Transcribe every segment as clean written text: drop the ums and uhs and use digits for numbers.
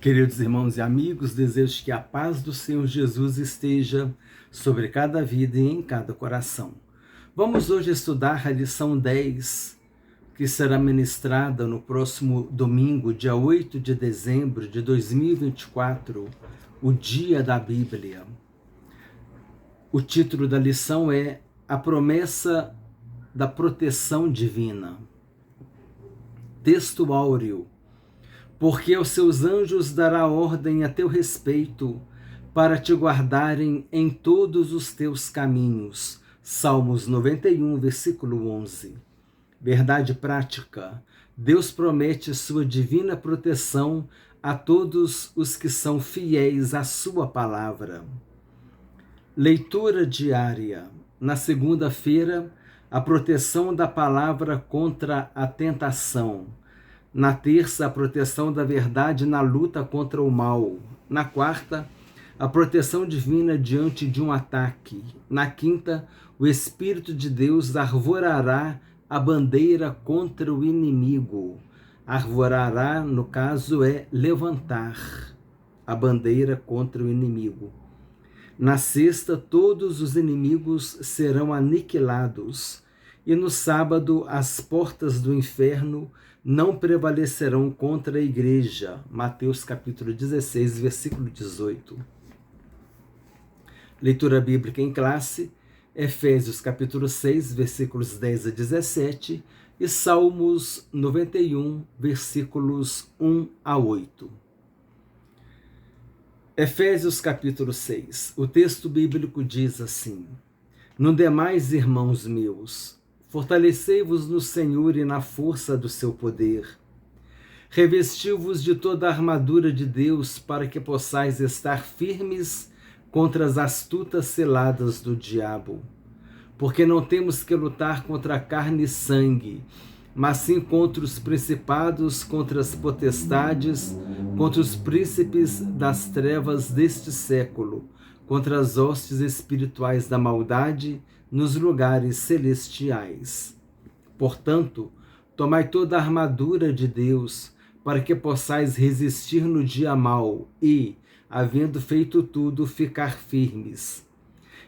Queridos irmãos e amigos, desejo que a paz do Senhor Jesus esteja sobre cada vida e em cada coração. Vamos hoje estudar a lição 10, que será ministrada no próximo domingo, dia 8 de dezembro de 2024, o dia da Bíblia. O título da lição é A Promessa da Proteção Divina. Texto áureo. Porque aos seus anjos dará ordem a teu respeito, para te guardarem em todos os teus caminhos. Salmos 91, versículo 11. Verdade prática. Deus promete sua divina proteção a todos os que são fiéis à sua palavra. Leitura diária. Na segunda-feira, a proteção da palavra contra a tentação. Na terça, a proteção da verdade na luta contra o mal. Na quarta, a proteção divina diante de um ataque. Na quinta, o Espírito de Deus arvorará a bandeira contra o inimigo. Arvorará, no caso, é levantar a bandeira contra o inimigo. Na sexta, todos os inimigos serão aniquilados. E no sábado, as portas do inferno não prevalecerão contra a igreja. Mateus capítulo 16, versículo 18. Leitura bíblica em classe, Efésios capítulo 6, versículos 10 a 17 e Salmos 91, versículos 1 a 8. Efésios capítulo 6. O texto bíblico diz assim: No demais, irmãos meus, fortalecei-vos no Senhor e na força do seu poder. Revesti-vos de toda a armadura de Deus, para que possais estar firmes contra as astutas ciladas do diabo. Porque não temos que lutar contra carne e sangue, mas sim contra os principados, contra as potestades, contra os príncipes das trevas deste século, contra as hostes espirituais da maldade nos lugares celestiais. Portanto, tomai toda a armadura de Deus, para que possais resistir no dia mau e, havendo feito tudo, ficar firmes.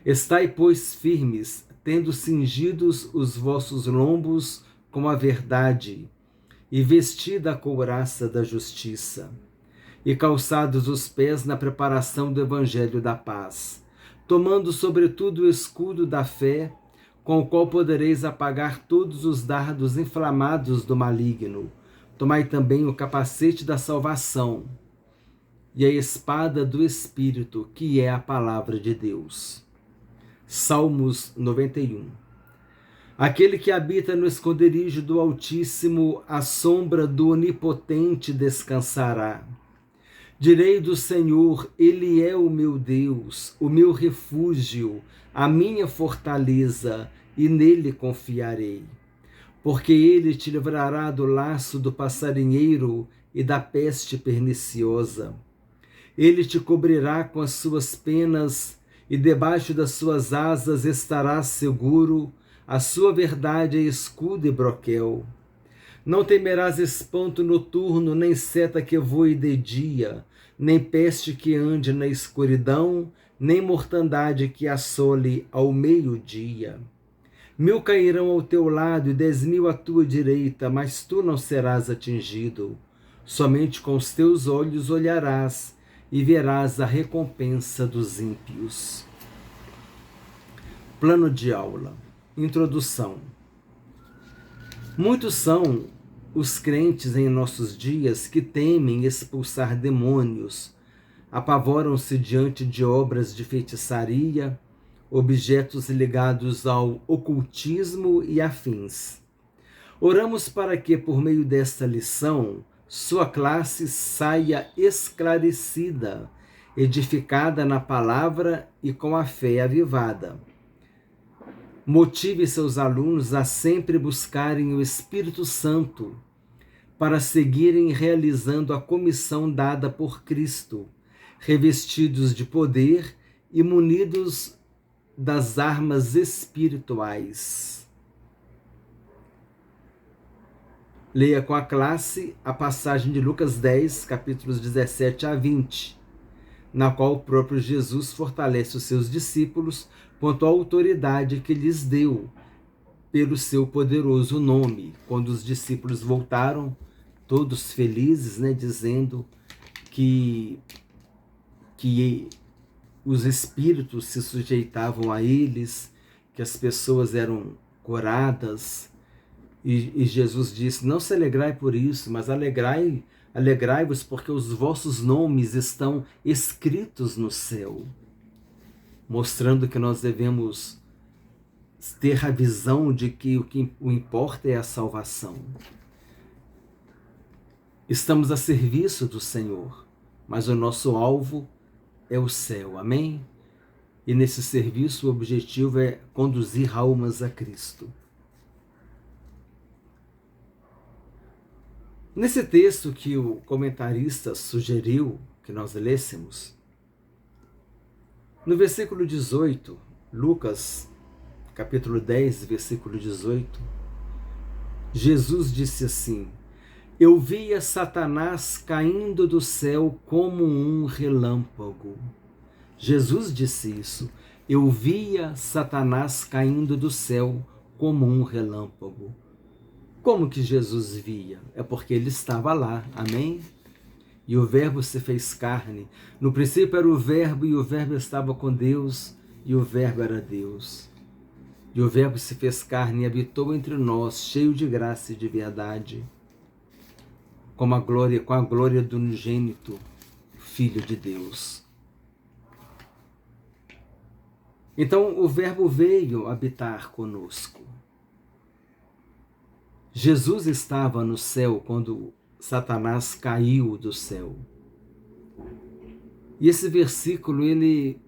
Estai, pois, firmes, tendo cingidos os vossos lombos com a verdade, e vestida a couraça da justiça, e calçados os pés na preparação do evangelho da paz, tomando sobretudo o escudo da fé, com o qual podereis apagar todos os dardos inflamados do maligno. Tomai também o capacete da salvação e a espada do Espírito, que é a palavra de Deus. Salmos 91. Aquele que habita no esconderijo do Altíssimo, à sombra do Onipotente descansará. Direi do Senhor, Ele é o meu Deus, o meu refúgio, a minha fortaleza, e nele confiarei. Porque Ele te livrará do laço do passarinheiro e da peste perniciosa. Ele te cobrirá com as suas penas, e debaixo das suas asas estarás seguro. A sua verdade é escudo e broquel. Não temerás espanto noturno, nem seta que voe de dia, nem peste que ande na escuridão, nem mortandade que assole ao meio-dia. 1000 cairão ao teu lado e 10.000 à tua direita, mas tu não serás atingido. Somente com os teus olhos olharás e verás a recompensa dos ímpios. Plano de aula. Introdução. Muitos são os crentes em nossos dias que temem expulsar demônios, apavoram-se diante de obras de feitiçaria, objetos ligados ao ocultismo e afins. Oramos para que, por meio desta lição, sua classe saia esclarecida, edificada na palavra e com a fé avivada. Motive seus alunos a sempre buscarem o Espírito Santo para seguirem realizando a comissão dada por Cristo, revestidos de poder e munidos das armas espirituais. Leia com a classe a passagem de Lucas 10, capítulos 17 a 20, na qual o próprio Jesus fortalece os seus discípulos quanto à autoridade que lhes deu pelo seu poderoso nome. Quando os discípulos voltaram, todos felizes, dizendo que os espíritos se sujeitavam a eles, que as pessoas eram curadas, e Jesus disse: não se alegrai por isso, mas alegrai-vos porque os vossos nomes estão escritos no céu, mostrando que nós devemos ter a visão de que o importa é a salvação. Estamos a serviço do Senhor, mas o nosso alvo é o céu, amém? E nesse serviço o objetivo é conduzir almas a Cristo. Nesse texto que o comentarista sugeriu que nós lêssemos, no versículo 18, Lucas, capítulo 10, versículo 18, Jesus disse assim: eu via Satanás caindo do céu como um relâmpago. Jesus disse isso. Eu via Satanás caindo do céu como um relâmpago. Como que Jesus via? É porque ele estava lá, amém? E o verbo se fez carne. No princípio era o verbo, e o verbo estava com Deus, e o verbo era Deus. E o verbo se fez carne e habitou entre nós, cheio de graça e de verdade, com a glória do unigênito Filho de Deus. Então o verbo veio habitar conosco. Jesus estava no céu quando Satanás caiu do céu. E esse versículo, ele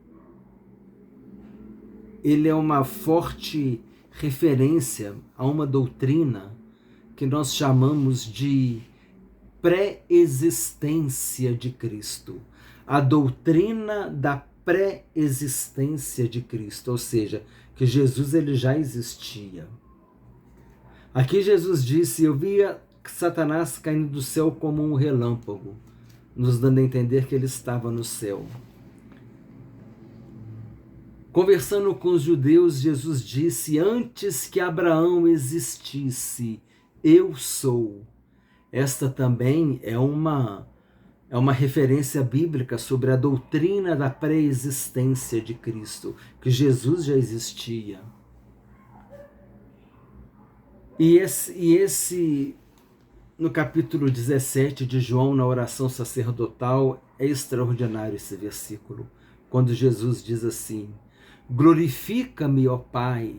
é uma forte referência a uma doutrina que nós chamamos de pré-existência de Cristo. A doutrina da pré-existência de Cristo, ou seja, que Jesus ele já existia. Aqui Jesus disse: eu via Satanás caindo do céu como um relâmpago, nos dando a entender que ele estava no céu. Conversando com os judeus, Jesus disse: antes que Abraão existisse, eu sou. Esta também é uma referência bíblica sobre a doutrina da pré-existência de Cristo, que Jesus já existia. E esse, no capítulo 17 de João, na oração sacerdotal, é extraordinário esse versículo, quando Jesus diz assim: glorifica-me, ó Pai,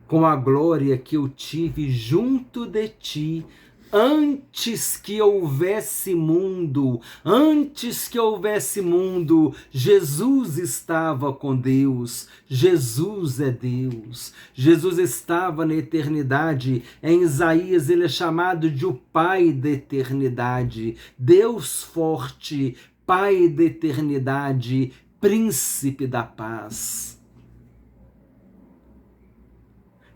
com a glória que eu tive junto de ti, antes que houvesse mundo. Antes que houvesse mundo, Jesus estava com Deus. Jesus é Deus. Jesus estava na eternidade. Em Isaías ele é chamado de o Pai da eternidade, Deus forte, Pai da eternidade, Príncipe da paz.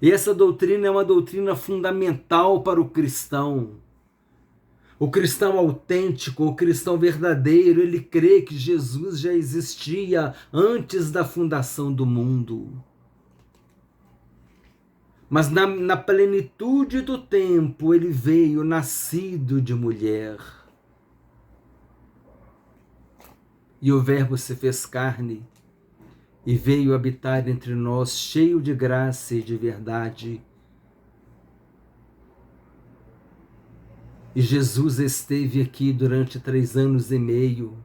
E essa doutrina é uma doutrina fundamental para o cristão. O cristão autêntico, o cristão verdadeiro, ele crê que Jesus já existia antes da fundação do mundo. Mas na plenitude do tempo, ele veio nascido de mulher. E o Verbo se fez carne e veio habitar entre nós, cheio de graça e de verdade. E Jesus esteve aqui durante 3 anos e meio,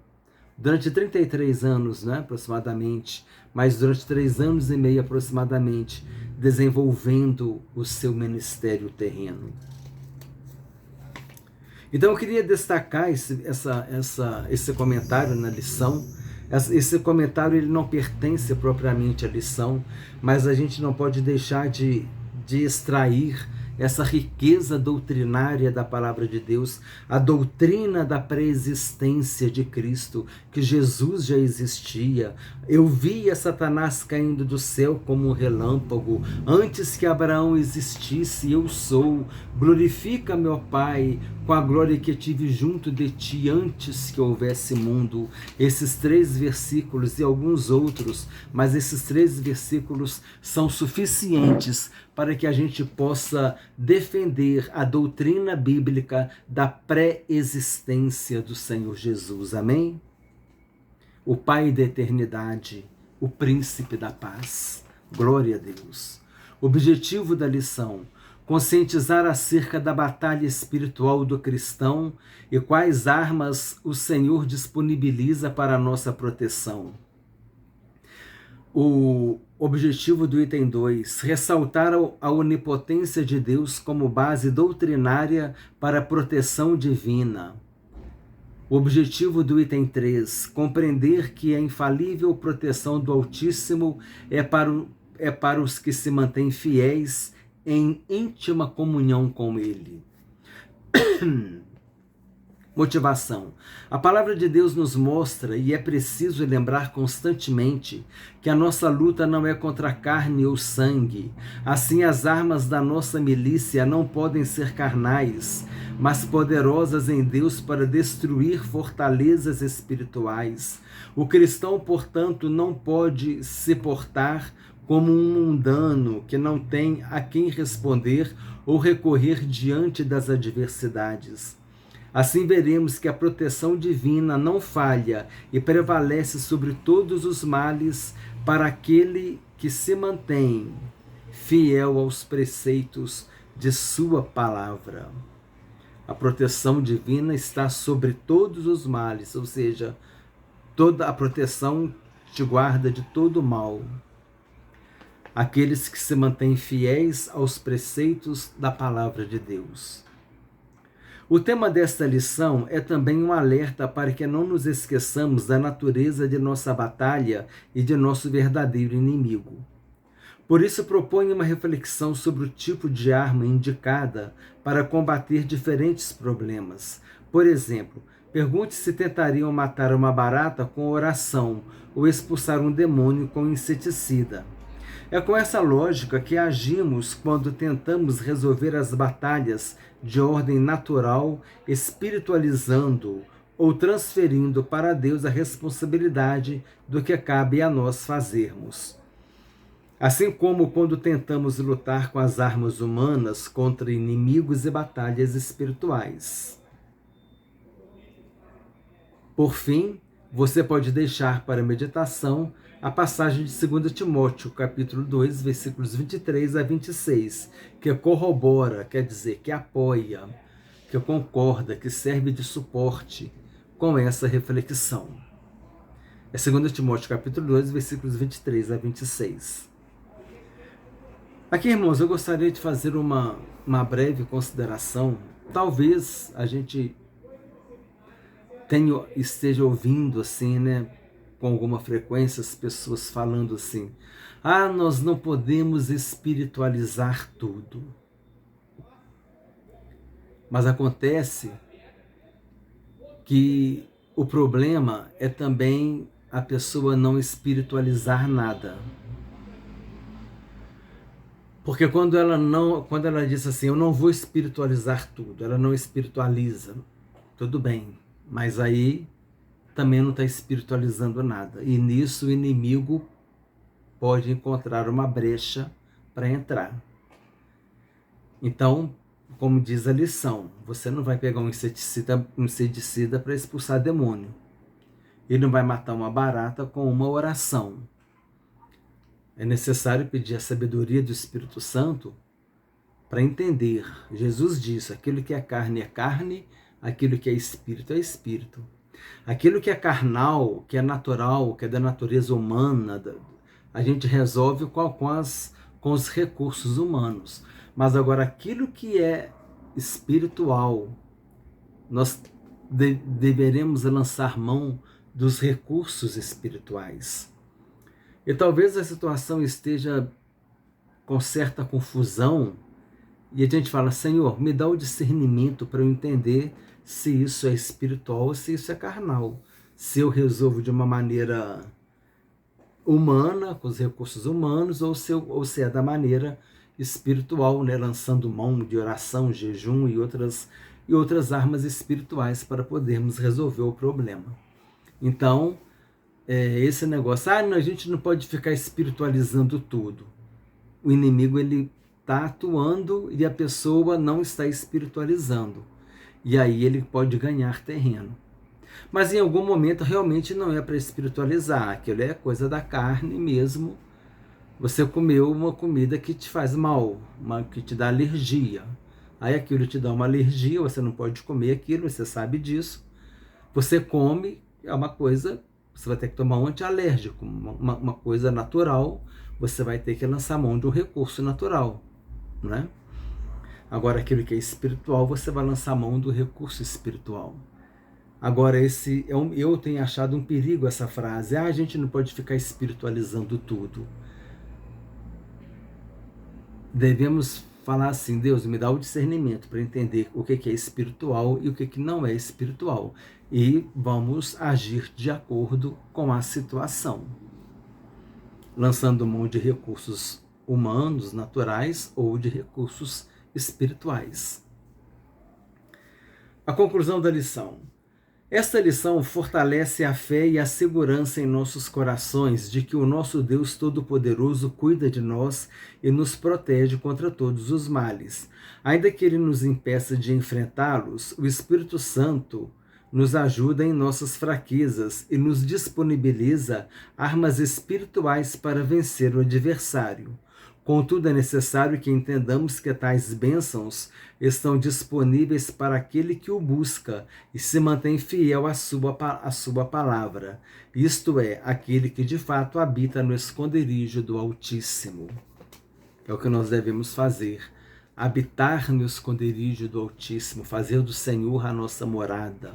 durante 33 anos, aproximadamente, mas durante 3 anos e meio aproximadamente, desenvolvendo o seu ministério terreno. Então eu queria destacar esse comentário na lição. Esse comentário ele não pertence propriamente à lição, mas a gente não pode deixar de extrair essa riqueza doutrinária da palavra de Deus, a doutrina da pré-existência de Cristo, que Jesus já existia. Eu via Satanás caindo do céu como um relâmpago, antes que Abraão existisse, eu sou. Glorifica, meu Pai, com a glória que tive junto de ti antes que houvesse mundo. Esses 3 versículos e alguns outros, mas esses 3 versículos são suficientes para que a gente possa defender a doutrina bíblica da pré-existência do Senhor Jesus. Amém? O Pai da eternidade, o Príncipe da paz. Glória a Deus. Objetivo da lição: conscientizar acerca da batalha espiritual do cristão e quais armas o Senhor disponibiliza para a nossa proteção. O objetivo do item 2, ressaltar a onipotência de Deus como base doutrinária para a proteção divina. O objetivo do item 3, compreender que a infalível proteção do Altíssimo é para os que se mantêm fiéis em íntima comunhão com Ele. Motivação. A palavra de Deus nos mostra, e é preciso lembrar constantemente, que a nossa luta não é contra a carne ou sangue. Assim, as armas da nossa milícia não podem ser carnais, mas poderosas em Deus para destruir fortalezas espirituais. O cristão, portanto, não pode se portar como um mundano que não tem a quem responder ou recorrer diante das adversidades. Assim veremos que a proteção divina não falha e prevalece sobre todos os males para aquele que se mantém fiel aos preceitos de sua palavra. A proteção divina está sobre todos os males, ou seja, toda a proteção te guarda de todo mal. Aqueles que se mantêm fiéis aos preceitos da palavra de Deus. O tema desta lição é também um alerta para que não nos esqueçamos da natureza de nossa batalha e de nosso verdadeiro inimigo. Por isso, proponho uma reflexão sobre o tipo de arma indicada para combater diferentes problemas. Por exemplo, pergunte se tentariam matar uma barata com oração ou expulsar um demônio com inseticida. É com essa lógica que agimos quando tentamos resolver as batalhas de ordem natural, espiritualizando ou transferindo para Deus a responsabilidade do que cabe a nós fazermos. Assim como quando tentamos lutar com as armas humanas contra inimigos e batalhas espirituais. Por fim, você pode deixar para meditação a passagem de 2 Timóteo, capítulo 2, versículos 23 a 26, que corrobora, quer dizer, que apoia, que concorda, que serve de suporte com essa reflexão. É 2 Timóteo, capítulo 2, versículos 23 a 26. Aqui, irmãos, eu gostaria de fazer uma breve consideração. Talvez a gente esteja ouvindo assim, né, com alguma frequência, as pessoas falando assim: nós não podemos espiritualizar tudo. Mas acontece que o problema é também a pessoa não espiritualizar nada. Porque quando ela diz assim, eu não vou espiritualizar tudo, ela não espiritualiza, tudo bem, mas aí também não está espiritualizando nada. E nisso o inimigo pode encontrar uma brecha para entrar. Então, como diz a lição, você não vai pegar um inseticida para expulsar demônio. Ele não vai matar uma barata com uma oração. É necessário pedir a sabedoria do Espírito Santo para entender. Jesus disse, aquilo que é carne, aquilo que é espírito. Aquilo que é carnal, que é natural, que é da natureza humana, a gente resolve com os recursos humanos. Mas agora, aquilo que é espiritual, nós deveremos lançar mão dos recursos espirituais. E talvez a situação esteja com certa confusão E a gente fala, Senhor, me dá o discernimento para eu entender se isso é espiritual ou se isso é carnal. Se eu resolvo de uma maneira humana, com os recursos humanos, ou se é da maneira espiritual, né? Lançando mão de oração, jejum e outras armas espirituais para podermos resolver o problema. Então, esse negócio, a gente não pode ficar espiritualizando tudo. O inimigo, ele está atuando e a pessoa não está espiritualizando. E aí ele pode ganhar terreno. Mas em algum momento realmente não é para espiritualizar, aquilo é coisa da carne mesmo. Você comeu uma comida que te faz mal, que te dá alergia. Aí aquilo te dá uma alergia, você não pode comer aquilo, você sabe disso. Você come, é uma coisa, você vai ter que tomar um antialérgico, uma coisa natural, você vai ter que lançar mão de um recurso natural, né? Agora, aquilo que é espiritual, você vai lançar mão do recurso espiritual. Agora, eu tenho achado um perigo essa frase, a gente não pode ficar espiritualizando tudo. Devemos falar assim, Deus, me dá o discernimento para entender o que é espiritual e o que não é espiritual. E vamos agir de acordo com a situação. Lançando mão de recursos humanos, naturais, ou de recursos espirituais. A conclusão da lição. Esta lição fortalece a fé e a segurança em nossos corações de que o nosso Deus Todo-Poderoso cuida de nós e nos protege contra todos os males. Ainda que Ele nos impeça de enfrentá-los, o Espírito Santo nos ajuda em nossas fraquezas e nos disponibiliza armas espirituais para vencer o adversário. Contudo, é necessário que entendamos que tais bênçãos estão disponíveis para aquele que o busca e se mantém fiel à sua palavra, isto é, aquele que de fato habita no esconderijo do Altíssimo. É o que nós devemos fazer, habitar no esconderijo do Altíssimo, fazer do Senhor a nossa morada.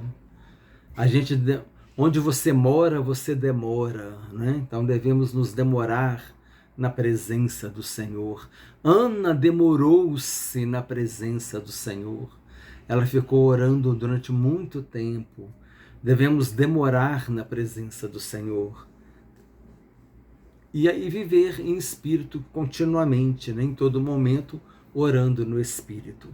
Onde você mora, você demora, né? Então devemos nos demorar na presença do Senhor. Ana demorou-se na presença do Senhor. Ela ficou orando durante muito tempo. Devemos demorar na presença do Senhor. E aí viver em espírito continuamente, né? Em todo momento, orando no espírito.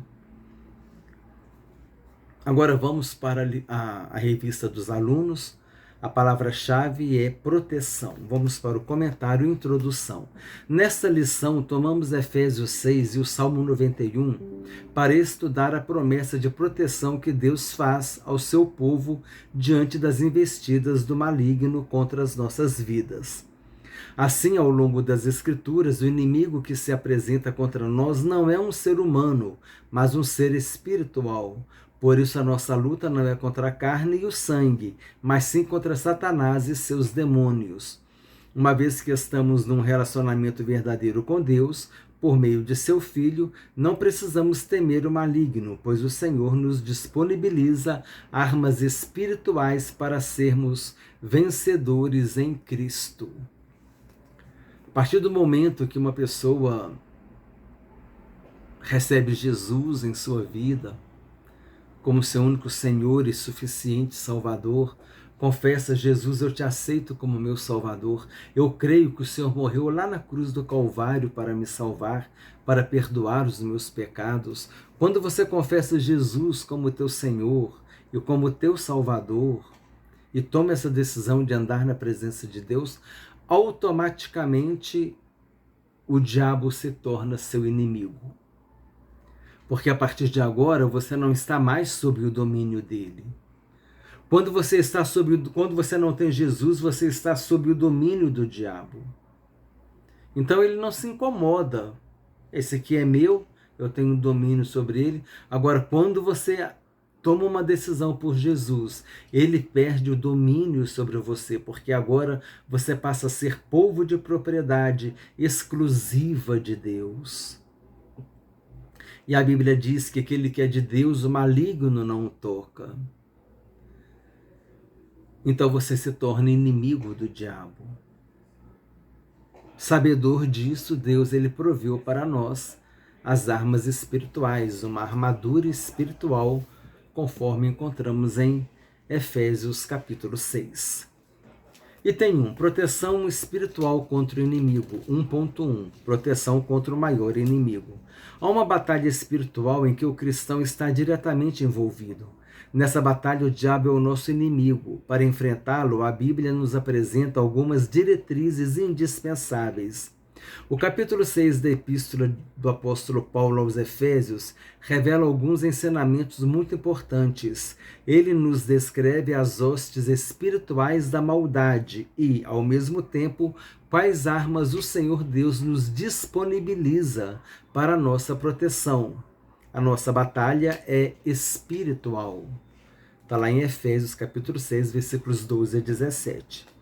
Agora vamos para a revista dos alunos. A palavra-chave é proteção. Vamos para o comentário e introdução. Nesta lição, tomamos Efésios 6 e o Salmo 91 para estudar a promessa de proteção que Deus faz ao seu povo diante das investidas do maligno contra as nossas vidas. Assim, ao longo das Escrituras, o inimigo que se apresenta contra nós não é um ser humano, mas um ser espiritual. Por isso a nossa luta não é contra a carne e o sangue, mas sim contra Satanás e seus demônios. Uma vez que estamos num relacionamento verdadeiro com Deus, por meio de seu Filho, não precisamos temer o maligno, pois o Senhor nos disponibiliza armas espirituais para sermos vencedores em Cristo. A partir do momento que uma pessoa recebe Jesus em sua vida, como seu único Senhor e suficiente Salvador, confessa: Jesus, eu te aceito como meu Salvador. Eu creio que o Senhor morreu lá na cruz do Calvário para me salvar, para perdoar os meus pecados. Quando você confessa Jesus como teu Senhor e como teu Salvador, e toma essa decisão de andar na presença de Deus, automaticamente o diabo se torna seu inimigo. Porque a partir de agora você não está mais sob o domínio dele. Quando você não tem Jesus, você está sob o domínio do diabo. Então ele não se incomoda. Esse aqui é meu, eu tenho domínio sobre ele. Agora, quando você toma uma decisão por Jesus, ele perde o domínio sobre você, porque agora você passa a ser povo de propriedade exclusiva de Deus. E a Bíblia diz que aquele que é de Deus, o maligno não o toca. Então você se torna inimigo do diabo. Sabedor disso, Deus ele proveu para nós as armas espirituais, uma armadura espiritual, conforme encontramos em Efésios capítulo 6. Item 1. Proteção espiritual contra o inimigo. 1.1. Proteção contra o maior inimigo. Há uma batalha espiritual em que o cristão está diretamente envolvido. Nessa batalha, o diabo é o nosso inimigo. Para enfrentá-lo, a Bíblia nos apresenta algumas diretrizes indispensáveis. O capítulo 6 da Epístola do apóstolo Paulo aos Efésios revela alguns ensinamentos muito importantes. Ele nos descreve as hostes espirituais da maldade e, ao mesmo tempo, quais armas o Senhor Deus nos disponibiliza para a nossa proteção. A nossa batalha é espiritual. Está lá em Efésios capítulo 6, versículos 12 a 17.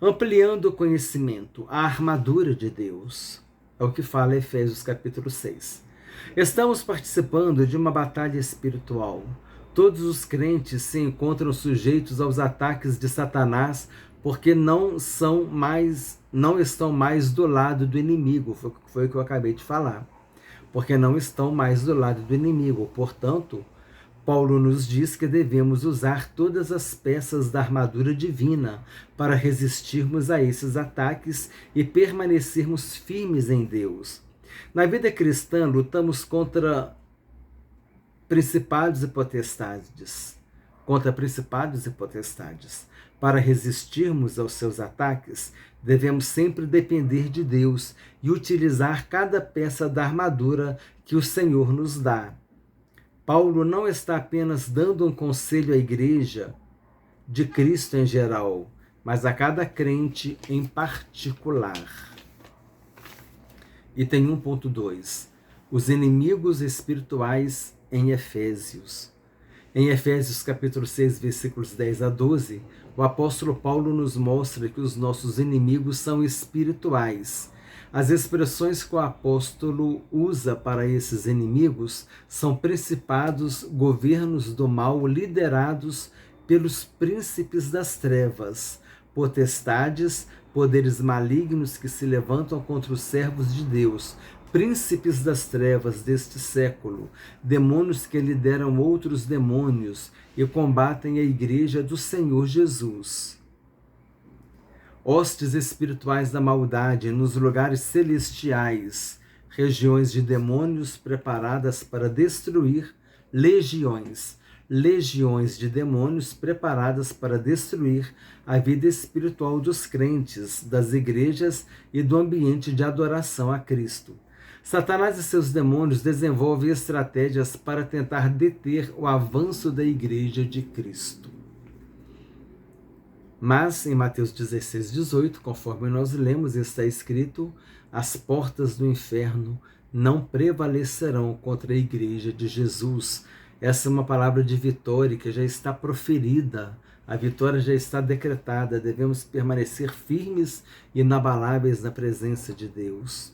Ampliando o conhecimento, a armadura de Deus. É o que fala Efésios capítulo 6. Estamos participando de uma batalha espiritual. Todos os crentes se encontram sujeitos aos ataques de Satanás porque não estão mais do lado do inimigo. Foi o que eu acabei de falar. Porque não estão mais do lado do inimigo. Portanto, Paulo nos diz que devemos usar todas as peças da armadura divina para resistirmos a esses ataques e permanecermos firmes em Deus. Na vida cristã, lutamos contra principados e potestades. Para resistirmos aos seus ataques, devemos sempre depender de Deus e utilizar cada peça da armadura que o Senhor nos dá. Paulo não está apenas dando um conselho à igreja de Cristo em geral, mas a cada crente em particular. Item 1.2. Os inimigos espirituais em Efésios. Em Efésios capítulo 6, versículos 10 a 12, o apóstolo Paulo nos mostra que os nossos inimigos são espirituais. As expressões que o apóstolo usa para esses inimigos são principados, governos do mal liderados pelos príncipes das trevas, potestades, poderes malignos que se levantam contra os servos de Deus, príncipes das trevas deste século, demônios que lideram outros demônios e combatem a igreja do Senhor Jesus. Hostes espirituais da maldade nos lugares celestiais, regiões de demônios preparadas para destruir, legiões de demônios preparadas para destruir a vida espiritual dos crentes, das igrejas e do ambiente de adoração a Cristo. Satanás e seus demônios desenvolvem estratégias para tentar deter o avanço da igreja de Cristo. Mas em Mateus 16, 18, conforme nós lemos, está escrito: as portas do inferno não prevalecerão contra a igreja de Jesus. Essa é uma palavra de vitória que já está proferida, a vitória já está decretada, devemos permanecer firmes e inabaláveis na presença de Deus.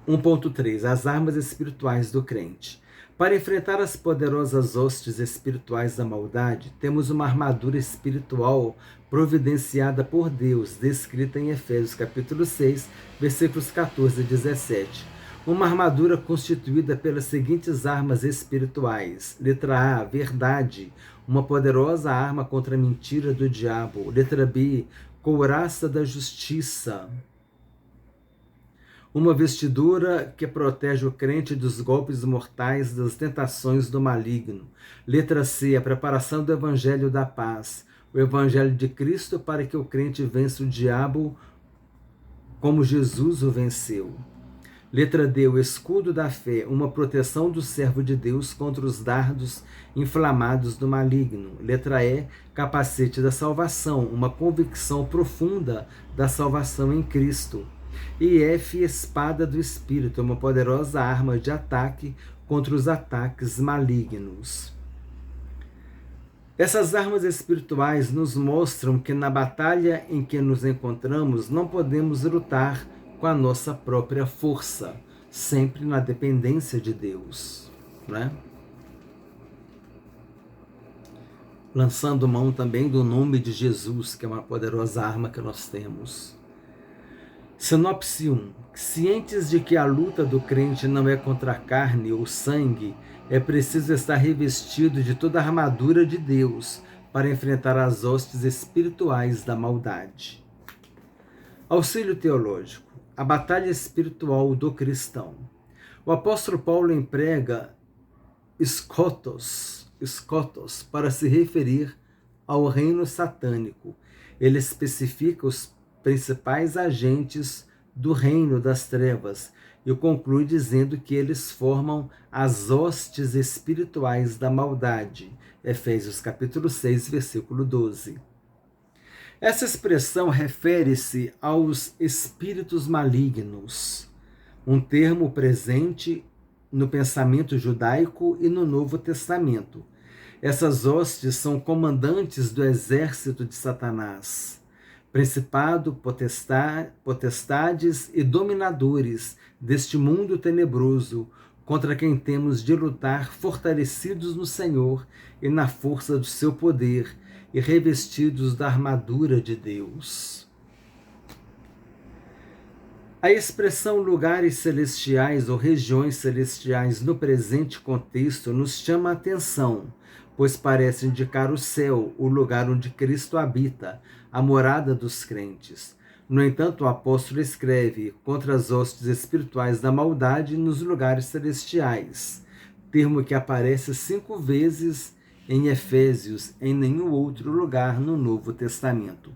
1.3. As armas espirituais do crente. Para enfrentar as poderosas hostes espirituais da maldade, temos uma armadura espiritual providenciada por Deus, descrita em Efésios capítulo 6, versículos 14 e 17. Uma armadura constituída pelas seguintes armas espirituais. Letra A, verdade, uma poderosa arma contra a mentira do diabo. Letra B, couraça da justiça, uma vestidura que protege o crente dos golpes mortais, das tentações do maligno. Letra C, a preparação do Evangelho da Paz, o Evangelho de Cristo para que o crente vença o diabo como Jesus o venceu. Letra D, o escudo da fé, uma proteção do servo de Deus contra os dardos inflamados do maligno. Letra E, capacete da salvação, uma convicção profunda da salvação em Cristo. E F, espada do Espírito, uma poderosa arma de ataque contra os ataques malignos. Essas armas espirituais nos mostram que na batalha em que nos encontramos não podemos lutar com a nossa própria força, sempre na dependência de Deus, né? Lançando mão também do nome de Jesus, que é uma poderosa arma que nós temos. Sinopse 1. Cientes de que a luta do crente não é contra a carne ou sangue, é preciso estar revestido de toda a armadura de Deus para enfrentar as hostes espirituais da maldade. Auxílio teológico. A batalha espiritual do cristão. O apóstolo Paulo emprega escotos para se referir ao reino satânico. Ele especifica os principais agentes do reino das trevas e conclui dizendo que eles formam as hostes espirituais da maldade. Efésios capítulo 6, versículo 12. Essa expressão refere-se aos espíritos malignos, um termo presente no pensamento judaico e no Novo Testamento. Essas hostes são comandantes do exército de Satanás, principado, potestades e dominadores deste mundo tenebroso, contra quem temos de lutar fortalecidos no Senhor e na força do seu poder e revestidos da armadura de Deus. A expressão lugares celestiais ou regiões celestiais no presente contexto nos chama a atenção, pois parece indicar o céu, o lugar onde Cristo habita, a morada dos crentes. No entanto, o apóstolo escreve contra as hostes espirituais da maldade nos lugares celestiais, termo que aparece 5 vezes em Efésios, em nenhum outro lugar no Novo Testamento.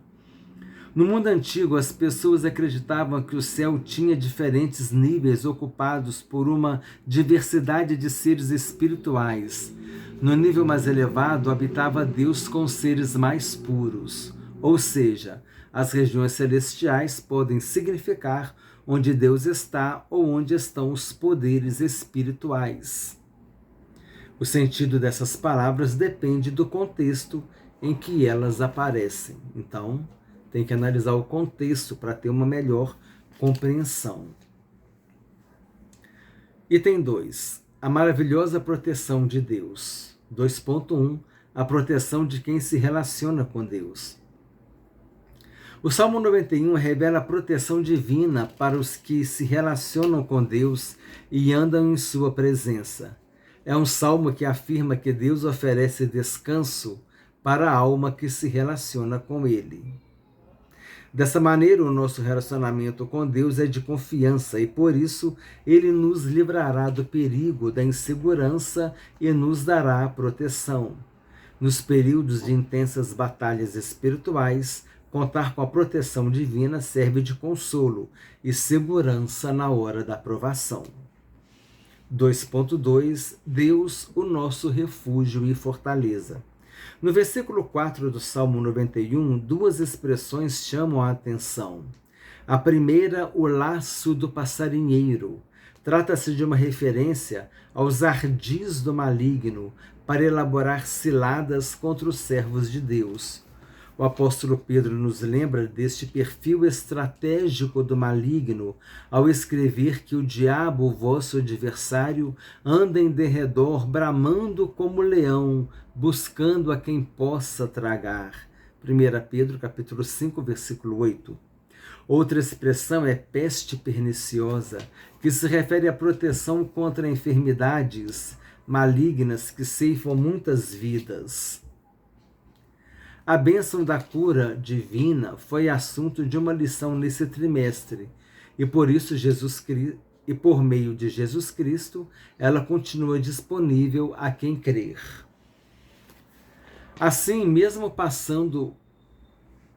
No mundo antigo, as pessoas acreditavam que o céu tinha diferentes níveis ocupados por uma diversidade de seres espirituais. No nível mais elevado, habitava Deus com seres mais puros, ou seja, as regiões celestiais podem significar onde Deus está ou onde estão os poderes espirituais. O sentido dessas palavras depende do contexto em que elas aparecem. Então, tem que analisar o contexto para ter uma melhor compreensão. Item 2. A maravilhosa proteção de Deus. 2.1. A proteção de quem se relaciona com Deus. O Salmo 91 revela a proteção divina para os que se relacionam com Deus e andam em sua presença. É um salmo que afirma que Deus oferece descanso para a alma que se relaciona com Ele. Dessa maneira, o nosso relacionamento com Deus é de confiança e, por isso, Ele nos livrará do perigo, da insegurança e nos dará proteção. Nos períodos de intensas batalhas espirituais, contar com a proteção divina serve de consolo e segurança na hora da provação. 2.2. Deus, o nosso refúgio e fortaleza. No versículo 4 do Salmo 91, 2 expressões chamam a atenção. A primeira, o laço do passarinheiro. Trata-se de uma referência aos ardis do maligno para elaborar ciladas contra os servos de Deus. O apóstolo Pedro nos lembra deste perfil estratégico do maligno ao escrever que o diabo, vosso adversário, anda em derredor bramando como leão, buscando a quem possa tragar. 1 Pedro capítulo 5, versículo 8. Outra expressão é peste perniciosa, que se refere à proteção contra enfermidades malignas que ceifam muitas vidas. A bênção da cura divina foi assunto de uma lição nesse trimestre, e por isso por meio de Jesus Cristo, ela continua disponível a quem crer. Assim, mesmo passando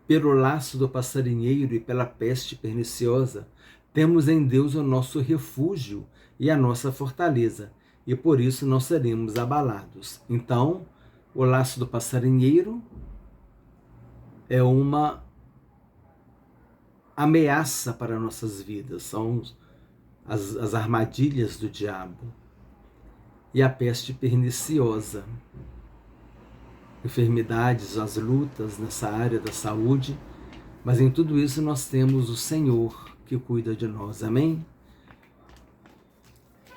pelo laço do passarinheiro e pela peste perniciosa, temos em Deus o nosso refúgio e a nossa fortaleza, e por isso não seremos abalados. Então, o laço do passarinheiro é uma ameaça para nossas vidas, são as armadilhas do diabo. E a peste perniciosa, enfermidades, as lutas nessa área da saúde, mas em tudo isso nós temos o Senhor que cuida de nós, amém?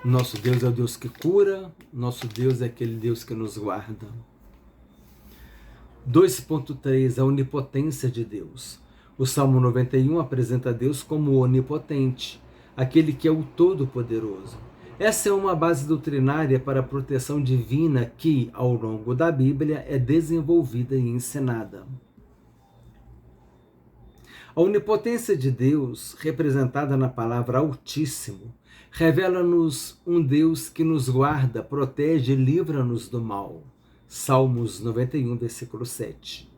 Nosso Deus é o Deus que cura, nosso Deus é aquele Deus que nos guarda. 2.3. A onipotência de Deus. O Salmo 91 apresenta Deus como onipotente, aquele que é o Todo-Poderoso. Essa é uma base doutrinária para a proteção divina que, ao longo da Bíblia, é desenvolvida e ensinada. A onipotência de Deus, representada na palavra Altíssimo, revela-nos um Deus que nos guarda, protege e livra-nos do mal. Salmos 91, versículo 7.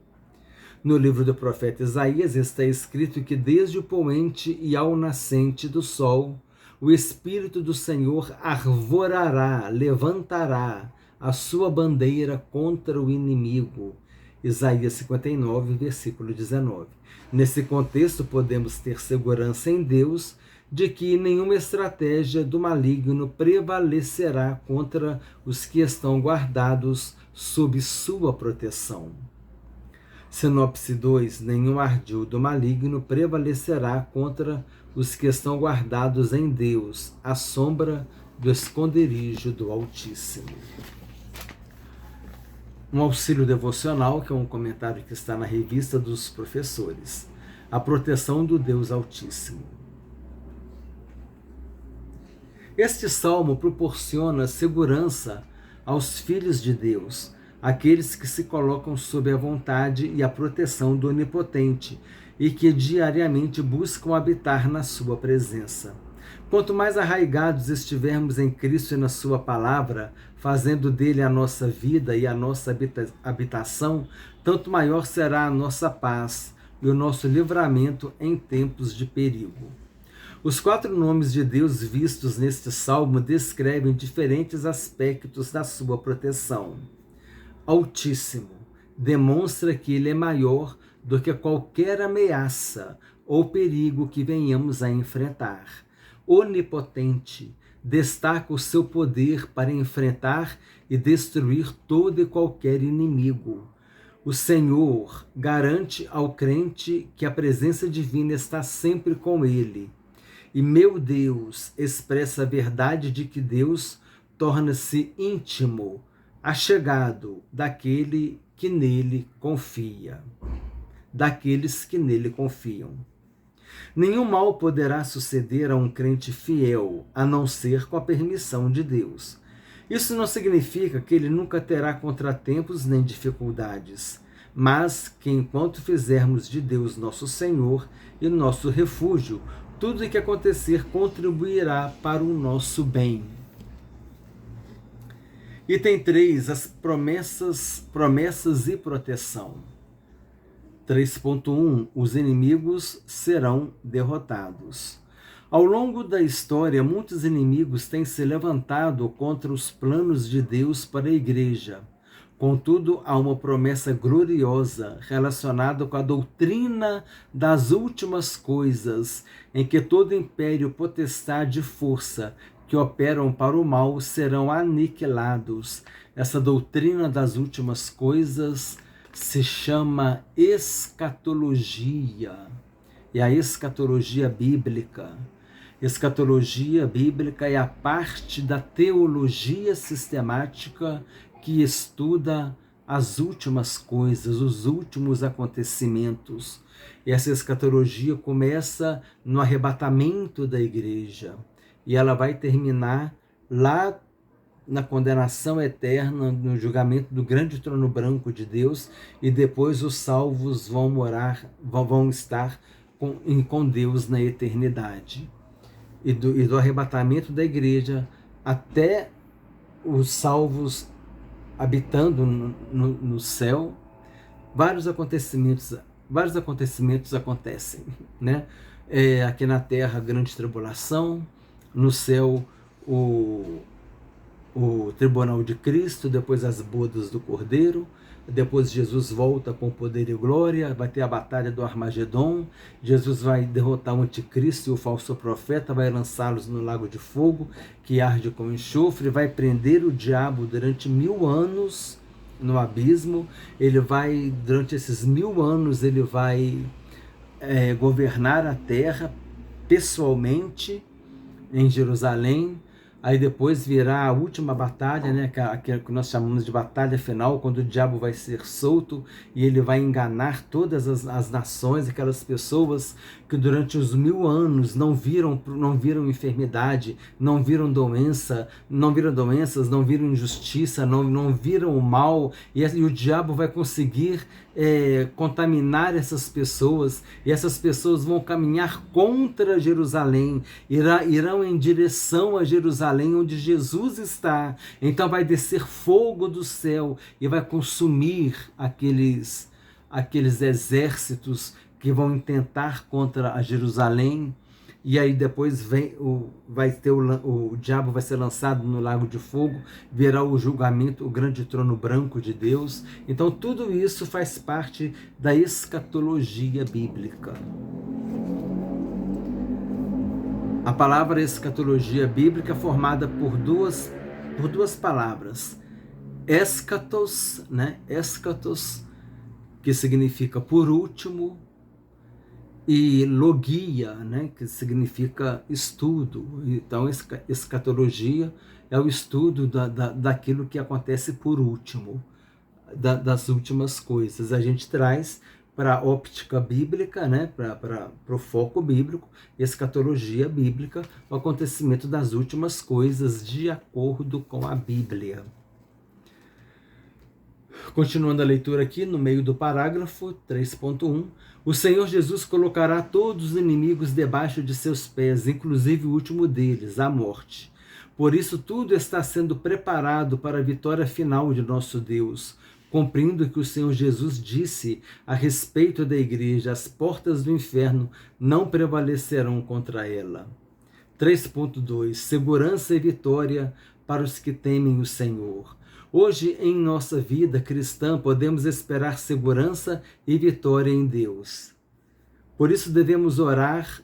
No livro do profeta Isaías está escrito que desde o poente e ao nascente do sol, o Espírito do Senhor arvorará, levantará a sua bandeira contra o inimigo. Isaías 59, versículo 19. Nesse contexto, podemos ter segurança em Deus de que nenhuma estratégia do maligno prevalecerá contra os que estão guardados sob sua proteção. Sinopse 2. Nenhum ardil do maligno prevalecerá contra os que estão guardados em Deus, à sombra do esconderijo do Altíssimo. Um auxílio devocional, que é um comentário que está na Revista dos Professores. A proteção do Deus Altíssimo. Este salmo proporciona segurança aos filhos de Deus, aqueles que se colocam sob a vontade e a proteção do Onipotente e que diariamente buscam habitar na sua presença. Quanto mais arraigados estivermos em Cristo e na sua palavra, fazendo dele a nossa vida e a nossa habitação, tanto maior será a nossa paz e o nosso livramento em tempos de perigo. Os 4 nomes de Deus vistos neste salmo descrevem diferentes aspectos da sua proteção. Altíssimo demonstra que ele é maior do que qualquer ameaça ou perigo que venhamos a enfrentar. Onipotente destaca o seu poder para enfrentar e destruir todo e qualquer inimigo. O Senhor garante ao crente que a presença divina está sempre com ele. E meu Deus expressa a verdade de que Deus torna-se íntimo, achegado daquele que nele confia, daqueles que nele confiam. Nenhum mal poderá suceder a um crente fiel, a não ser com a permissão de Deus. Isso não significa que ele nunca terá contratempos nem dificuldades, mas que enquanto fizermos de Deus nosso Senhor e nosso refúgio, tudo o que acontecer contribuirá para o nosso bem. Item 3, as promessas e proteção. 3.1, os inimigos serão derrotados. Ao longo da história, muitos inimigos têm se levantado contra os planos de Deus para a igreja. Contudo, há uma promessa gloriosa relacionada com a doutrina das últimas coisas, em que todo império, potestade e força que operam para o mal serão aniquilados. Essa doutrina das últimas coisas se chama escatologia. E a escatologia bíblica. Escatologia bíblica é a parte da teologia sistemática que estuda as últimas coisas, os últimos acontecimentos. E essa escatologia começa no arrebatamento da igreja. E ela vai terminar lá na condenação eterna, no julgamento do grande trono branco de Deus, e depois os salvos vão estar com Deus na eternidade. E do arrebatamento da igreja até os salvos habitando no céu, vários acontecimentos acontecem, né? Aqui na terra, a grande tribulação, no céu, o tribunal de Cristo, depois as bodas do Cordeiro, depois Jesus volta com poder e glória, vai ter a batalha do Armagedon, Jesus vai derrotar o anticristo e o falso profeta, vai lançá-los no lago de fogo, que arde com enxofre, vai prender o diabo durante 1000 anos no abismo, durante esses 1000 anos, ele vai governar a terra pessoalmente em Jerusalém. Aí depois virá a última batalha, né, que nós chamamos de batalha final, quando o diabo vai ser solto e ele vai enganar todas as nações, aquelas pessoas que durante os 1000 anos não viram enfermidade, não viram doenças, não viram injustiça, não viram o mal, e o diabo vai conseguir contaminar essas pessoas, e essas pessoas vão caminhar contra Jerusalém, irão em direção a Jerusalém, onde Jesus está. Então vai descer fogo do céu e vai consumir aqueles exércitos que vão intentar contra a Jerusalém. E aí depois o diabo vai ser lançado no lago de fogo, virá o julgamento, o grande trono branco de Deus. Então tudo isso faz parte da escatologia bíblica. A palavra escatologia bíblica é formada por duas palavras. Eschatos, né? Eschatos, que significa por último, e logia, né, que significa estudo. Então, escatologia é o estudo daquilo que acontece por último, das últimas coisas. A gente traz para a óptica bíblica, né, para o foco bíblico, escatologia bíblica, o acontecimento das últimas coisas de acordo com a Bíblia. Continuando a leitura aqui, no meio do parágrafo 3.1, o Senhor Jesus colocará todos os inimigos debaixo de seus pés, inclusive o último deles, a morte. Por isso tudo está sendo preparado para a vitória final de nosso Deus, cumprindo o que o Senhor Jesus disse a respeito da igreja: as portas do inferno não prevalecerão contra ela. 3.2, segurança e vitória para os que temem o Senhor. Hoje, em nossa vida cristã, podemos esperar segurança e vitória em Deus. Por isso, devemos orar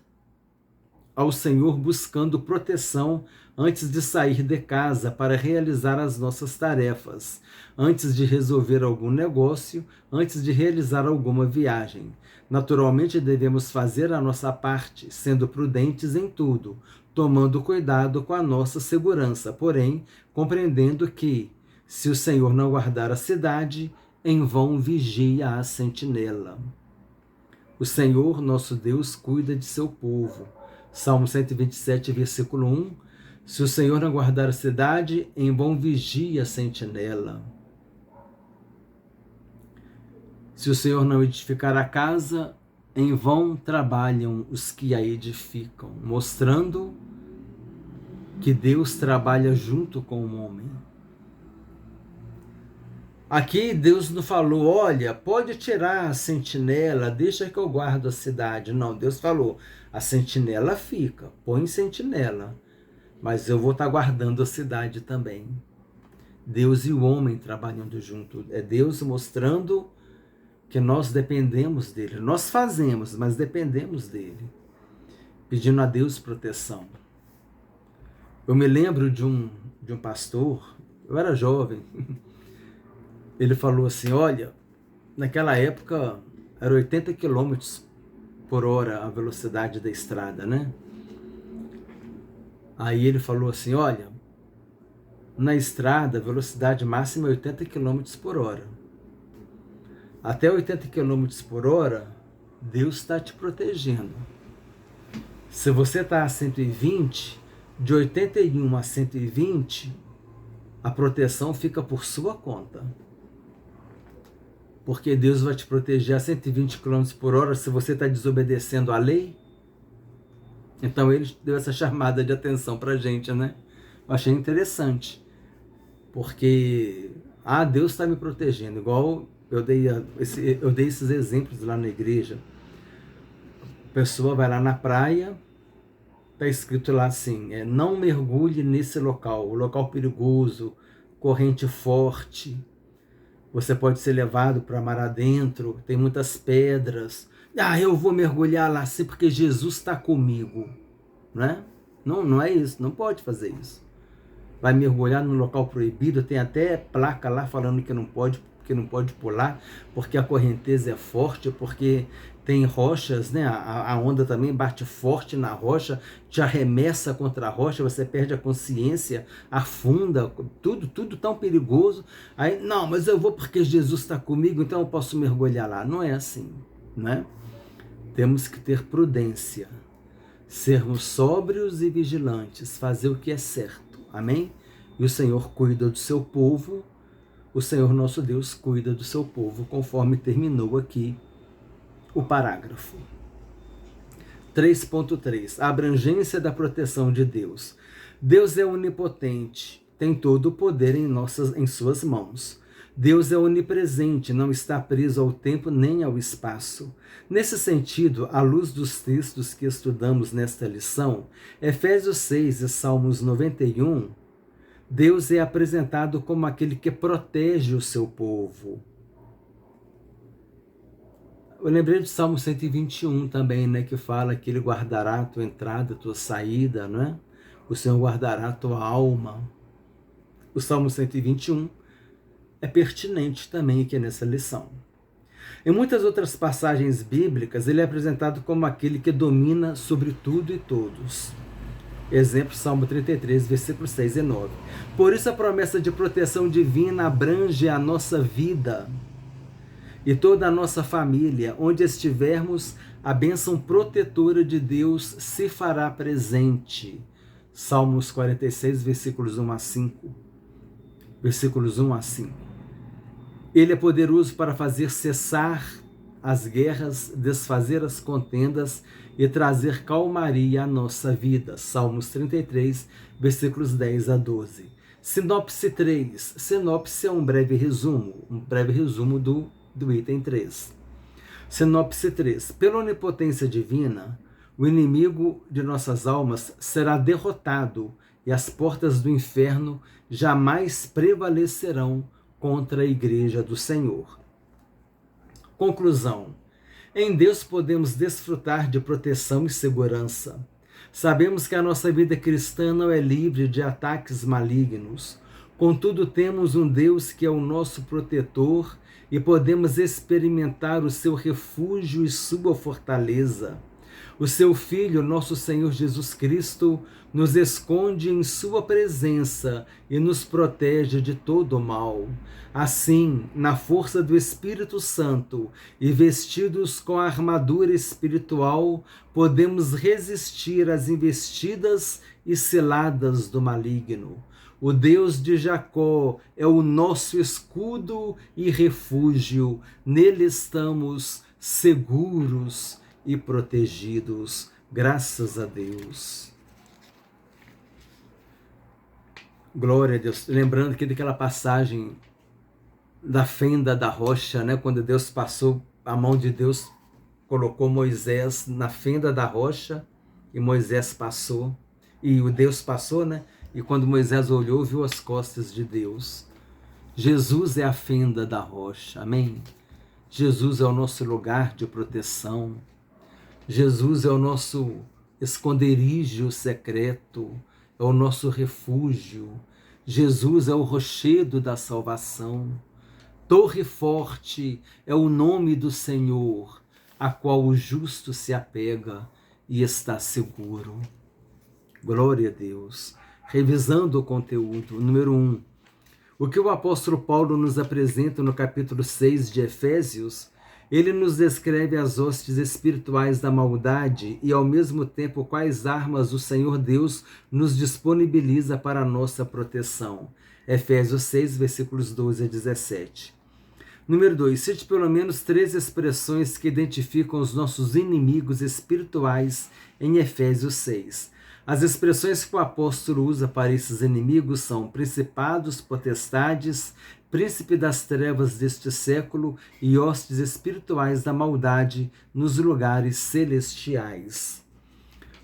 ao Senhor buscando proteção antes de sair de casa para realizar as nossas tarefas, antes de resolver algum negócio, antes de realizar alguma viagem. Naturalmente, devemos fazer a nossa parte, sendo prudentes em tudo, tomando cuidado com a nossa segurança, porém, compreendendo que, se o Senhor não guardar a cidade, em vão vigia a sentinela. O Senhor, nosso Deus, cuida de seu povo. Salmo 127, versículo 1. Se o Senhor não guardar a cidade, em vão vigia a sentinela. Se o Senhor não edificar a casa, em vão trabalham os que a edificam, mostrando que Deus trabalha junto com o homem. Aqui Deus não falou: olha, pode tirar a sentinela, deixa que eu guardo a cidade. Não, Deus falou: a sentinela fica, põe sentinela, mas eu vou estar guardando a cidade também. Deus e o homem trabalhando junto. É Deus mostrando que nós dependemos dele. Nós fazemos, mas dependemos dele. Pedindo a Deus proteção. Eu me lembro de um pastor, eu era jovem, ele falou assim: olha, naquela época era 80 km por hora a velocidade da estrada, né? Aí ele falou assim: olha, na estrada a velocidade máxima é 80 km por hora. Até 80 km por hora, Deus está te protegendo. Se você está a 120, de 81 a 120, a proteção fica por sua conta. Porque Deus vai te proteger a 120 km por hora se você está desobedecendo a lei. Então ele deu essa chamada de atenção para a gente, né? Eu achei interessante. Porque, Deus está me protegendo. Igual eu dei esses exemplos lá na igreja. A pessoa vai lá na praia, está escrito lá assim: não mergulhe nesse local, o local perigoso, corrente forte. Você pode ser levado para mar adentro, tem muitas pedras. Eu vou mergulhar lá sim porque Jesus está comigo. Né? Não é isso, não pode fazer isso. Vai mergulhar no local proibido, tem até placa lá falando que não pode, porque não pode pular, porque a correnteza é forte, porque tem rochas, né? A onda também bate forte na rocha, te arremessa contra a rocha, você perde a consciência, afunda, tudo tão perigoso. Aí, não, mas eu vou porque Jesus está comigo, então eu posso mergulhar lá. Não é assim, né? Temos que ter prudência, sermos sóbrios e vigilantes, fazer o que é certo, amém? E o Senhor cuida do seu povo, o Senhor nosso Deus cuida do seu povo, conforme terminou aqui o parágrafo. 3.3. A abrangência da proteção de Deus. Deus é onipotente, tem todo o poder em suas mãos. Deus é onipresente, não está preso ao tempo nem ao espaço. Nesse sentido, à luz dos textos que estudamos nesta lição, Efésios 6 e Salmos 91, Deus é apresentado como aquele que protege o seu povo. Eu lembrei do Salmo 121 também, né, que fala que ele guardará a tua entrada, a tua saída, não é? O Senhor guardará a tua alma. O Salmo 121 é pertinente também aqui nessa lição. Em muitas outras passagens bíblicas, ele é apresentado como aquele que domina sobre tudo e todos. Exemplo, Salmo 33, versículos 6 e 9. Por isso a promessa de proteção divina abrange a nossa vida e toda a nossa família. Onde estivermos, a bênção protetora de Deus se fará presente. Salmos 46, versículos 1 a 5. Versículos 1 a 5. Ele é poderoso para fazer cessar as guerras, desfazer as contendas e trazer calmaria à nossa vida. Salmos 33, versículos 10 a 12. Sinopse 3. Sinopse é um breve resumo do item 3. Sinopse 3. Pela onipotência divina, o inimigo de nossas almas será derrotado e as portas do inferno jamais prevalecerão contra a igreja do Senhor. Conclusão. Em Deus podemos desfrutar de proteção e segurança. Sabemos que a nossa vida cristã não é livre de ataques malignos. Contudo, temos um Deus que é o nosso protetor e podemos experimentar o seu refúgio e sua fortaleza. O seu Filho, nosso Senhor Jesus Cristo, nos esconde em sua presença e nos protege de todo o mal. Assim, na força do Espírito Santo e vestidos com a armadura espiritual, podemos resistir às investidas e ciladas do maligno. O Deus de Jacó é o nosso escudo e refúgio. Nele estamos seguros e protegidos. Graças a Deus. Glória a Deus. Lembrando que daquela passagem da fenda da rocha, né? Quando Deus passou, a mão de Deus colocou Moisés na fenda da rocha e Moisés passou. E o Deus passou, né? E quando Moisés olhou, viu as costas de Deus. Jesus é a fenda da rocha. Amém? Jesus é o nosso lugar de proteção. Jesus é o nosso esconderijo secreto, é o nosso refúgio. Jesus é o rochedo da salvação. Torre forte é o nome do Senhor, a qual o justo se apega e está seguro. Glória a Deus. Revisando o conteúdo, número 1. O que o apóstolo Paulo nos apresenta no capítulo 6 de Efésios, ele nos descreve as hostes espirituais da maldade e, ao mesmo tempo, quais armas o Senhor Deus nos disponibiliza para a nossa proteção. Efésios 6, versículos 12 a 17. Número 2. Cite pelo menos 3 expressões que identificam os nossos inimigos espirituais em Efésios 6. As expressões que o apóstolo usa para esses inimigos são principados, potestades, príncipe das trevas deste século e hostes espirituais da maldade nos lugares celestiais.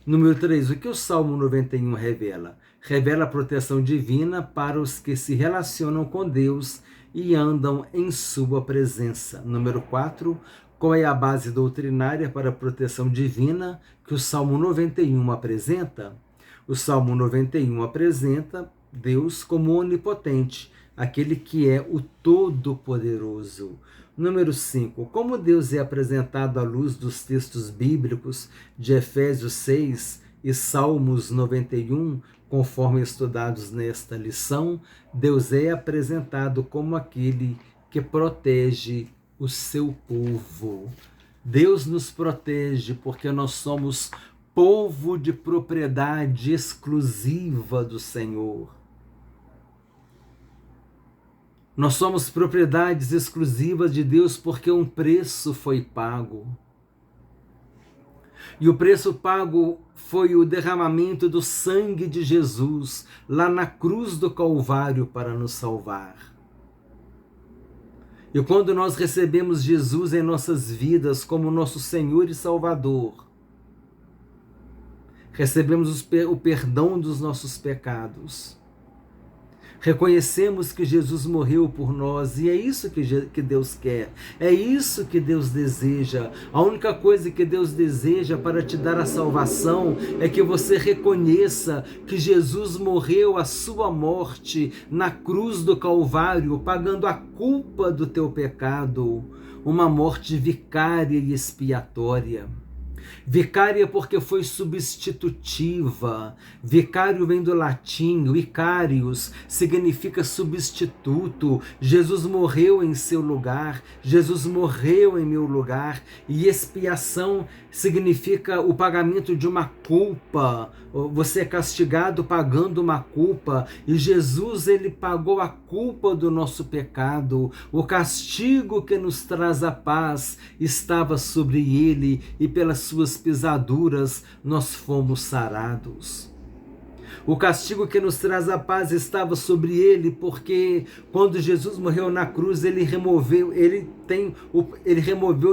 Número 3. O que o Salmo 91 revela? Revela a proteção divina para os que se relacionam com Deus e andam em sua presença. Número 4. Qual é a base doutrinária para a proteção divina que o Salmo 91 apresenta? O Salmo 91 apresenta Deus como onipotente, aquele que é o Todo-Poderoso. Número 5. Como Deus é apresentado à luz dos textos bíblicos de Efésios 6 e Salmos 91, conforme estudados nesta lição, Deus é apresentado como aquele que protege o seu povo. Deus nos protege porque nós somos povo de propriedade exclusiva do Senhor. Nós somos propriedades exclusivas de Deus porque um preço foi pago. E o preço pago foi o derramamento do sangue de Jesus lá na cruz do Calvário para nos salvar. E quando nós recebemos Jesus em nossas vidas como nosso Senhor e Salvador, recebemos o perdão dos nossos pecados. Reconhecemos que Jesus morreu por nós e é isso que Deus quer, é isso que Deus deseja. A única coisa que Deus deseja para te dar a salvação é que você reconheça que Jesus morreu a sua morte na cruz do Calvário, pagando a culpa do teu pecado, uma morte vicária e expiatória. Vicária porque foi substitutiva. Vicário vem do latim, vicarius, significa substituto. Jesus morreu em seu lugar, Jesus morreu em meu lugar, e expiação significa o pagamento de uma culpa. Você é castigado pagando uma culpa, e Jesus, ele pagou a culpa do nosso pecado. O castigo que nos traz a paz estava sobre ele, e pelas suas pisaduras nós fomos sarados. O castigo que nos traz a paz estava sobre ele, porque quando Jesus morreu na cruz, ele removeu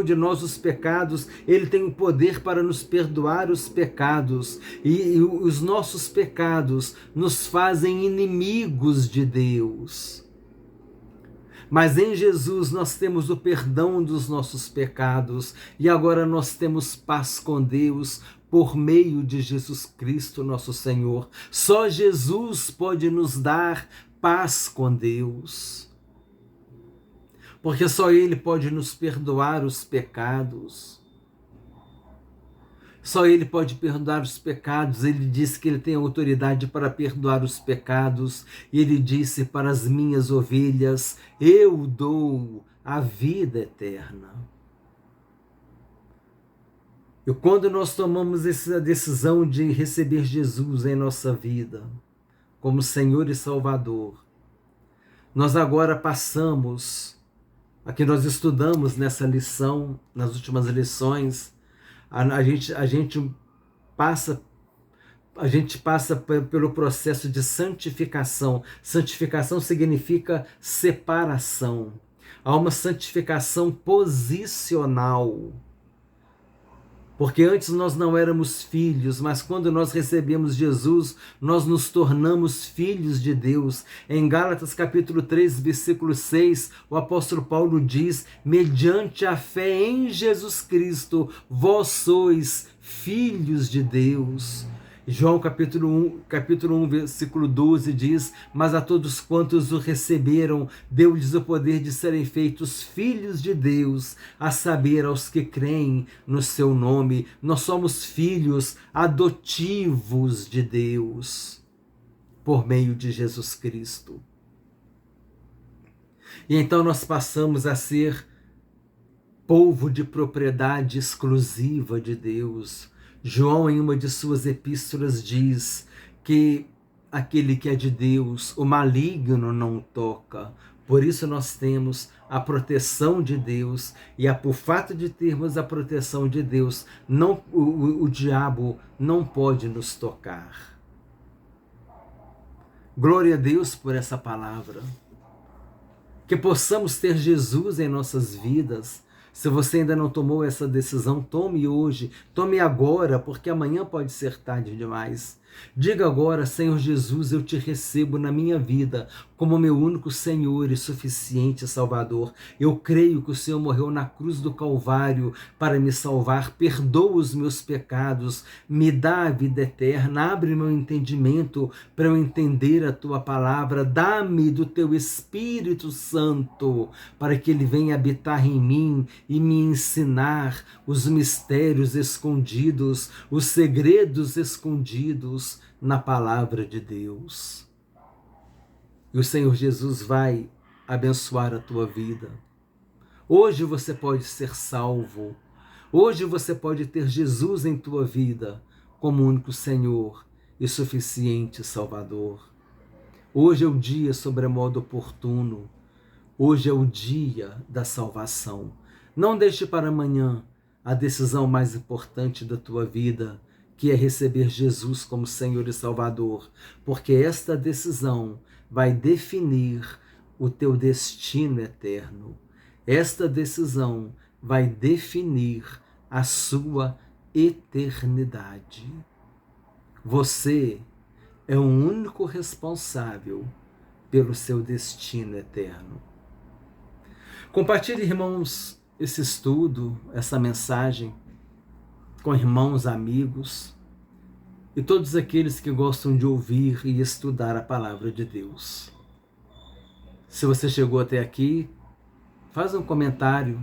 de nós os pecados, ele tem o poder para nos perdoar os pecados, e os nossos pecados nos fazem inimigos de Deus. Mas em Jesus nós temos o perdão dos nossos pecados, e agora nós temos paz com Deus por meio de Jesus Cristo, nosso Senhor. Só Jesus pode nos dar paz com Deus, porque só Ele pode nos perdoar os pecados. Só Ele pode perdoar os pecados. Ele disse que Ele tem autoridade para perdoar os pecados. E Ele disse: para as minhas ovelhas eu dou a vida eterna. E quando nós tomamos essa decisão de receber Jesus em nossa vida, como Senhor e Salvador, nós agora passamos, aqui nós estudamos nessa lição, nas últimas lições, a gente passa pelo processo de santificação. Santificação significa separação. Há uma santificação posicional. Porque antes nós não éramos filhos, mas quando nós recebemos Jesus, nós nos tornamos filhos de Deus. Em Gálatas capítulo 3, versículo 6, o apóstolo Paulo diz: mediante a fé em Jesus Cristo, vós sois filhos de Deus. João capítulo 1, versículo 12 diz: mas a todos quantos o receberam, deu-lhes o poder de serem feitos filhos de Deus, a saber, aos que creem no seu nome. Nós somos filhos adotivos de Deus, por meio de Jesus Cristo. E então nós passamos a ser povo de propriedade exclusiva de Deus. João, em uma de suas epístolas, diz que aquele que é de Deus, o maligno não toca. Por isso nós temos a proteção de Deus, e por fato de termos a proteção de Deus, o diabo não pode nos tocar. Glória a Deus por essa palavra. Que possamos ter Jesus em nossas vidas. Se você ainda não tomou essa decisão, tome hoje, tome agora, porque amanhã pode ser tarde demais. Diga agora: Senhor Jesus, eu te recebo na minha vida como meu único Senhor e suficiente Salvador. Eu creio que o Senhor morreu na cruz do Calvário para me salvar. Perdoa os meus pecados, me dá a vida eterna, abre meu entendimento para eu entender a tua palavra. Dá-me do teu Espírito Santo para que ele venha habitar em mim e me ensinar os mistérios escondidos, os segredos escondidos na palavra de Deus. E o Senhor Jesus vai abençoar a tua vida. Hoje você pode ser salvo. Hoje você pode ter Jesus em tua vida como único Senhor e suficiente Salvador. Hoje é o dia sobremodo oportuno. Hoje é o dia da salvação. Não deixe para amanhã a decisão mais importante da tua vida, que é receber Jesus como Senhor e Salvador, porque esta decisão vai definir o teu destino eterno. Esta decisão vai definir a sua eternidade. Você é o único responsável pelo seu destino eterno. Compartilhe, irmãos, esse estudo, essa mensagem com irmãos, amigos e todos aqueles que gostam de ouvir e estudar a palavra de Deus. Se você chegou até aqui, faz um comentário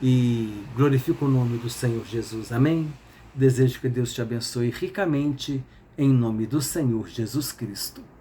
e glorifica o nome do Senhor Jesus. Amém? Desejo que Deus te abençoe ricamente em nome do Senhor Jesus Cristo.